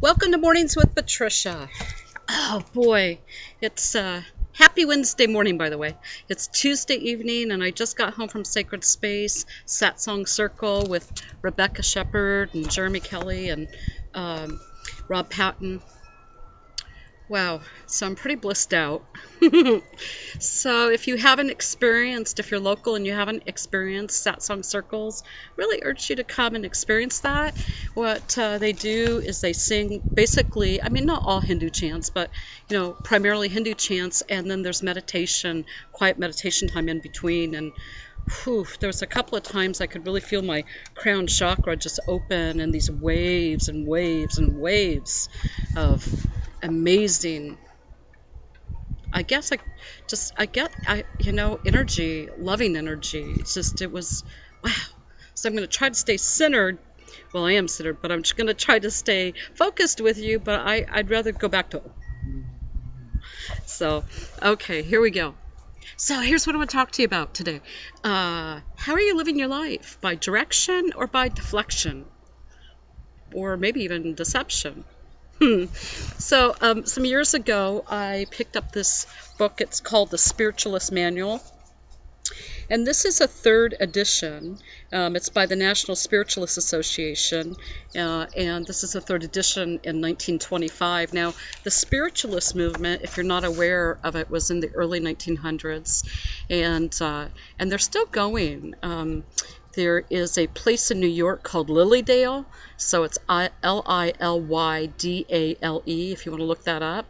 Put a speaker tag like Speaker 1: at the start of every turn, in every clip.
Speaker 1: Welcome to Mornings with Patricia. Oh boy, it's happy Wednesday morning, by the way. It's Tuesday evening, and I just got home from Sacred Space, Satsang Circle with Rebecca Shepherd and Jeremy Kelly and Rob Patton. Wow, so I'm pretty blissed out. So if you're local and you haven't experienced Satsang Circles, really urge you to come and experience that. What they do is they sing basically, I mean, not all Hindu chants, but, primarily Hindu chants, and then there's meditation, quiet meditation time in between, and there was a couple of times I could really feel my crown chakra just open and these waves and waves and waves of amazing, energy, loving energy. It was, wow. So I'm going to try to stay centered. Well, I am centered, but I'm just going to try to stay focused with you, but I'd rather go back to, so, okay, here we go. So here's what I want to talk to you about today. How are you living your life? By direction or by deflection? Or maybe even deception? So some years ago, I picked up this book. It's called The Spiritualist Manual. And this is a third edition. It's by the National Spiritualist Association, and this is a third edition in 1925. Now, the Spiritualist movement, if you're not aware of it, was in the early 1900s, and they're still going. There is a place in New York called Lilydale, so it's Lilydale, if you want to look that up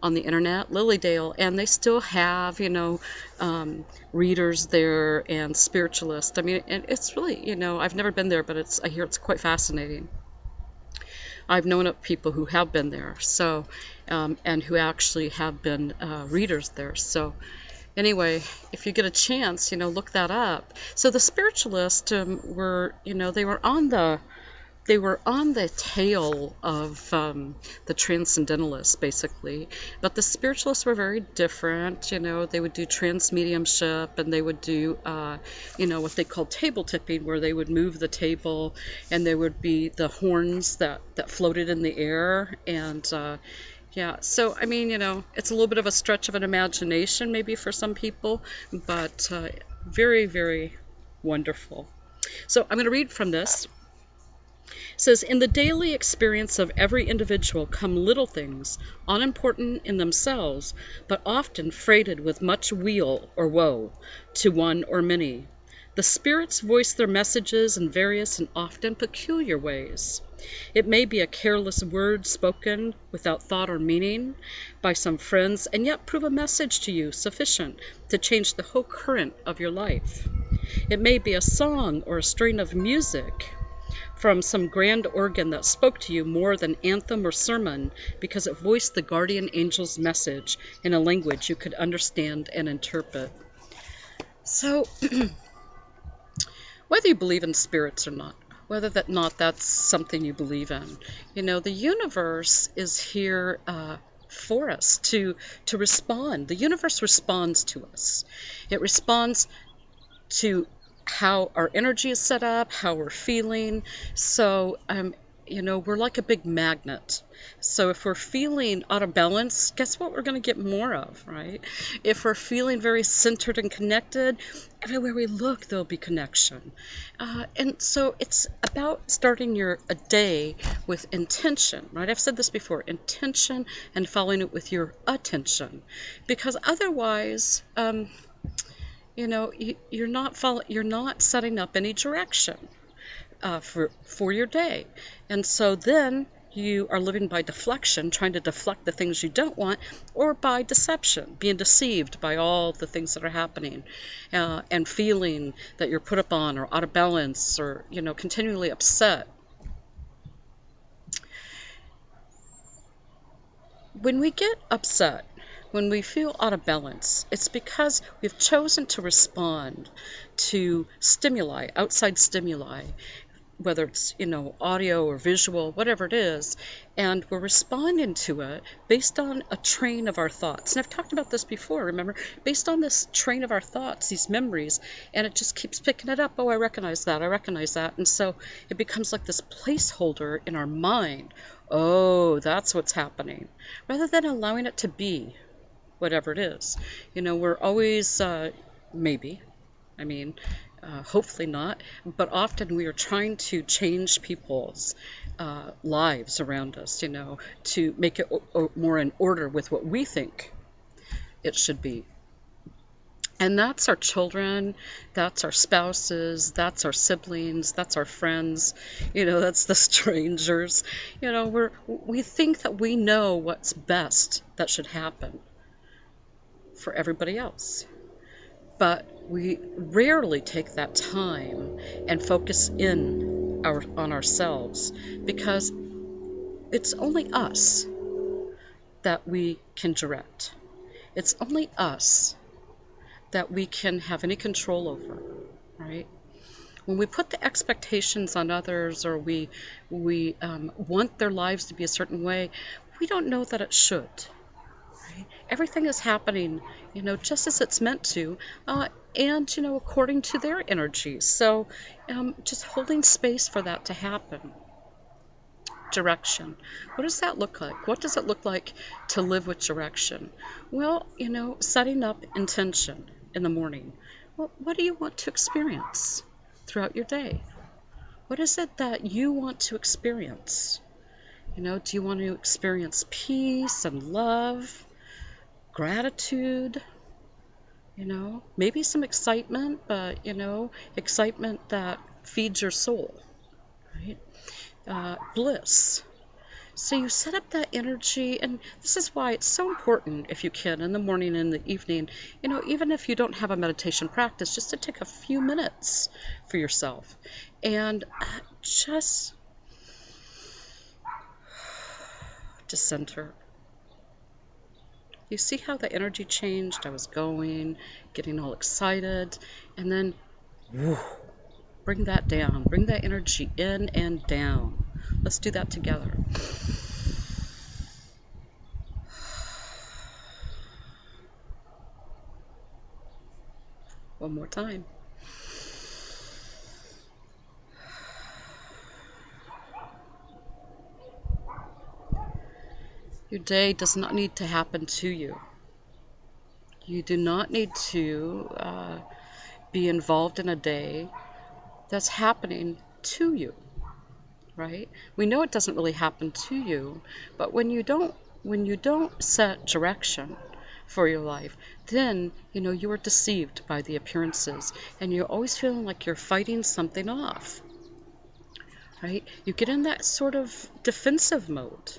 Speaker 1: on the internet, Lilydale, and they still have, readers there and spiritualists. I mean, and it's really, I've never been there, but I hear it's quite fascinating. I've known of people who have been there, so, and who actually have been readers there, so. Anyway, if you get a chance, look that up. So the spiritualists were, they were on the tail of the transcendentalists, basically. But the spiritualists were very different. They would do transmediumship, and they would do, what they called table tipping, where they would move the table, and there would be the horns that floated in the air, and yeah, so, I mean, it's a little bit of a stretch of an imagination maybe for some people, but very, very wonderful. So I'm going to read from this. It says, in the daily experience of every individual come little things, unimportant in themselves, but often freighted with much weal or woe to one or many. The spirits voice their messages in various and often peculiar ways. It may be a careless word spoken without thought or meaning by some friends, and yet prove a message to you sufficient to change the whole current of your life. It may be a song or a strain of music from some grand organ that spoke to you more than anthem or sermon, because it voiced the guardian angel's message in a language you could understand and interpret. So, whether you believe in spirits or not, whether that's something you believe in, the universe is here for us to respond. The universe responds to us. It responds to how our energy is set up, how we're feeling. So, we're like a big magnet. So if we're feeling out of balance, guess what we're going to get more of, right? If we're feeling very centered and connected, everywhere we look, there'll be connection. And so it's about starting a day with intention, right? I've said this before, intention, and following it with your attention. Because otherwise, you're not setting up any direction for your day. And so then you are living by deflection, trying to deflect the things you don't want, or by deception, being deceived by all the things that are happening, and feeling that you're put upon or out of balance, or, continually upset. When we get upset, when we feel out of balance, it's because we've chosen to respond to stimuli, outside stimuli, whether it's, audio or visual, whatever it is, and we're responding to it based on a train of our thoughts. And I've talked about this before, remember? Based on this train of our thoughts, these memories, and it just keeps picking it up. Oh, I recognize that, I recognize that. And so it becomes like this placeholder in our mind. Oh, that's what's happening. Rather than allowing it to be whatever it is. We're always, maybe, I mean, hopefully not, but often we are trying to change people's lives around us, to make it more in order with what we think it should be. And that's our children, that's our spouses, that's our siblings, that's our friends, that's the strangers. We think that we know what's best that should happen for everybody else. But we rarely take that time and focus on ourselves, because it's only us that we can direct. It's only us that we can have any control over, right? When we put the expectations on others, or we want their lives to be a certain way, we don't know that it should. Everything is happening, just as it's meant to, and, according to their energies. So just holding space for that to happen. Direction. What does that look like? What does it look like to live with direction? Well, setting up intention in the morning. Well, what do you want to experience throughout your day? What is it that you want to experience? Do you want to experience peace and love? Gratitude, maybe some excitement, but, excitement that feeds your soul, right? Bliss. So you set up that energy, and this is why it's so important, if you can, in the morning and the evening, even if you don't have a meditation practice, just to take a few minutes for yourself and just to center. You see how the energy changed? I was getting all excited, and then whoo, bring that down. Bring that energy in and down. Let's do that together. One more time. Your day does not need to happen to you. You do not need to be involved in a day that's happening to you, right? We know it doesn't really happen to you, but when you don't set direction for your life, then you are deceived by the appearances, and you're always feeling like you're fighting something off, right? You get in that sort of defensive mode.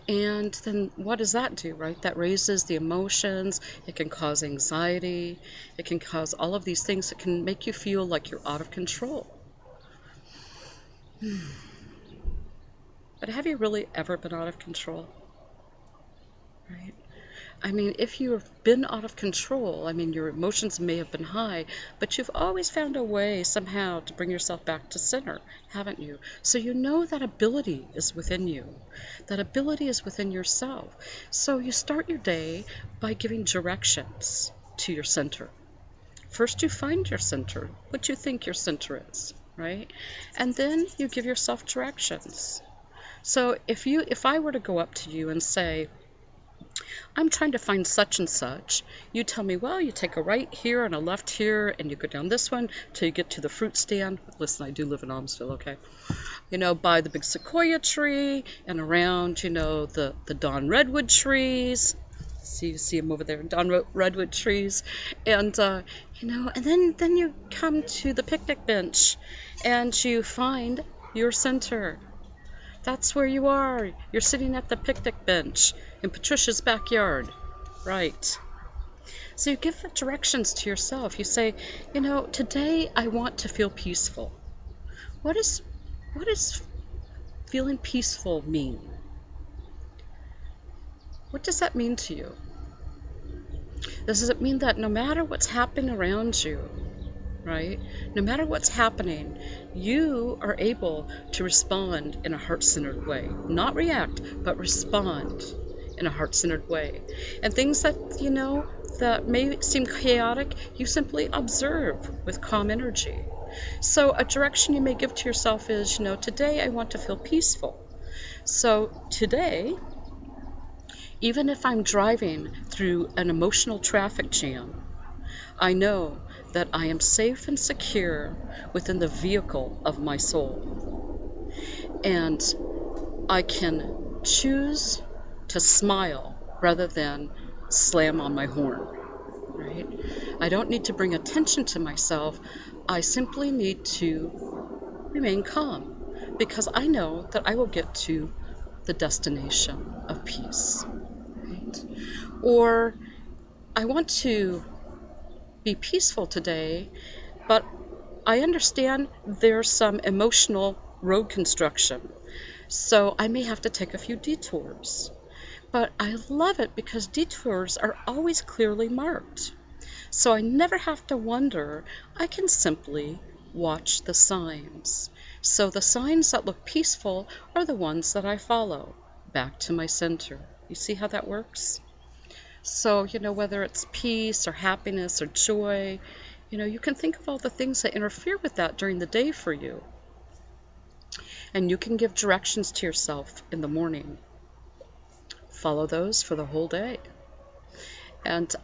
Speaker 1: And then what does that do, right? That raises the emotions. It can cause anxiety. It can cause all of these things that can make you feel like you're out of control. But have you really ever been out of control? Right? I mean, if you have been out of control, your emotions may have been high, but you've always found a way somehow to bring yourself back to center, haven't you? So that ability is within you. That ability is within yourself. So you start your day by giving directions to your center. First, you find your center, what you think your center is, right? And then you give yourself directions. So if I were to go up to you and say, I'm trying to find such and such, you tell me, well, you take a right here and a left here, and you go down this one till you get to the fruit stand. Listen, I do live in Almsville, okay? By the big sequoia tree, and around, the Dawn redwood trees. You see them over there, Dawn redwood trees. And, and then you come to the picnic bench, and you find your center. That's where you are. You're sitting at the picnic bench in Patricia's backyard. Right. So you give the directions to yourself. You say, today I want to feel peaceful. What does feeling peaceful mean? What does that mean to you? Does it mean that no matter what's happening around you, right? No matter what's happening, you are able to respond in a heart-centered way. Not react, but respond in a heart-centered way. And things that, that may seem chaotic, you simply observe with calm energy. So a direction you may give to yourself is, today I want to feel peaceful. So today, even if I'm driving through an emotional traffic jam, I know that I am safe and secure within the vehicle of my soul. And I can choose to smile rather than slam on my horn, right? I don't need to bring attention to myself. I simply need to remain calm because I know that I will get to the destination of peace, right? Or I want to be peaceful today, but I understand there's some emotional road construction, so I may have to take a few detours. But I love it because detours are always clearly marked. So I never have to wonder. I can simply watch the signs. So the signs that look peaceful are the ones that I follow back to my center. You see how that works? So, whether it's peace or happiness or joy, you can think of all the things that interfere with that during the day for you. And you can give directions to yourself in the morning. Follow those for the whole day. And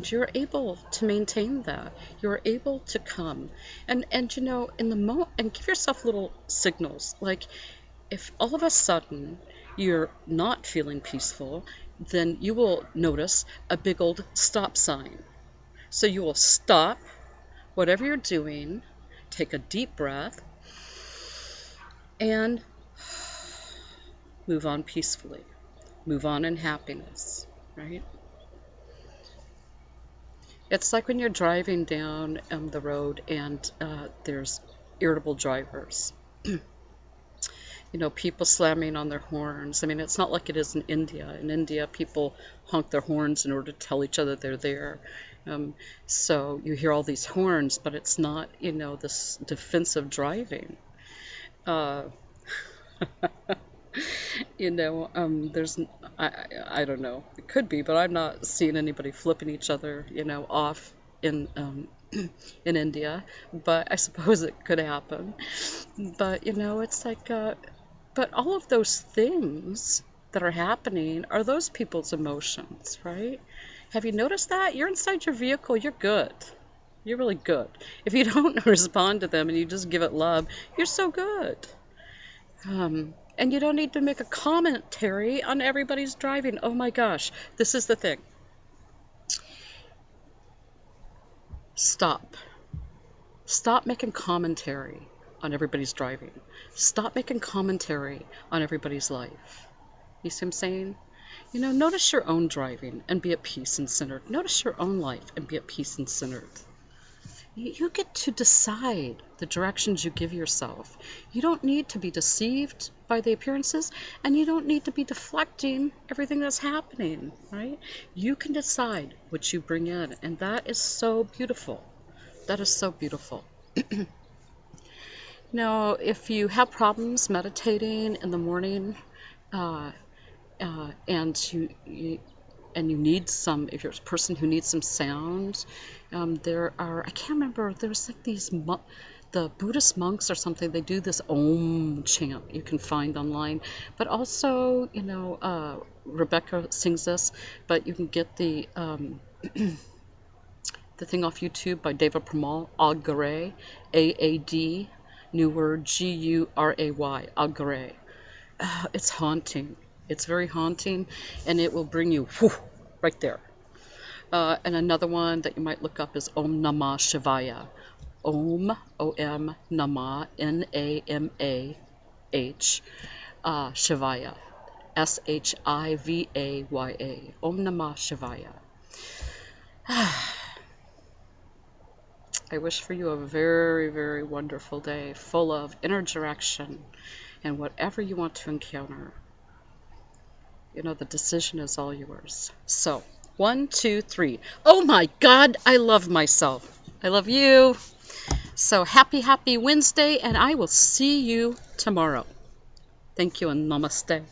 Speaker 1: you're able to maintain that. You're able to come. And in the and give yourself little signals. Like if all of a sudden you're not feeling peaceful, then you will notice a big old stop sign. So you will stop whatever you're doing, take a deep breath, and move on peacefully. Move on in happiness, right? It's like when you're driving down the road and there's irritable drivers. People slamming on their horns. I mean, it's not like it is in India. In India, people honk their horns in order to tell each other they're there. So you hear all these horns, but it's not, this defensive driving. There's, I don't know, it could be, but I'm not seeing anybody flipping each other, off in in India, but I suppose it could happen. But, it's like, but all of those things that are happening are those people's emotions, right? Have you noticed that? You're inside your vehicle, you're good. You're really good. If you don't respond to them and you just give it love, you're so good. And you don't need to make a commentary on everybody's driving. Oh my gosh, this is the thing. Stop. Stop making commentary on everybody's driving. Stop making commentary on everybody's life. You see what I'm saying? Notice your own driving and be at peace and centered. Notice your own life and be at peace and centered. You get to decide the directions you give yourself. You don't need to be deceived by the appearances, and you don't need to be deflecting everything that's happening, right? You can decide what you bring in, and that is so beautiful. That is so beautiful. Now, if you have problems meditating in the morning, and you need some, if you're a person who needs some sound, there are, I can't remember, there's like these, the Buddhist monks or something, they do this Om chant you can find online. But also, Rebecca sings this, but you can get the the thing off YouTube by David Pramal, Agare, A-A-D, new word, G-U-R-A-Y, Agare. It's haunting. It's very haunting, and it will bring you right there. And another one that you might look up is Om Namah Shivaya. Om, O-M, Namah, N-A-M-A-H, Shivaya, S-H-I-V-A-Y-A. Om Namah Shivaya. I wish for you a very, very wonderful day full of inner direction and whatever you want to encounter. The decision is all yours. So, 1, 2, 3. Oh my God, I love myself. I love you. So happy Wednesday, and I will see you tomorrow. Thank you and namaste.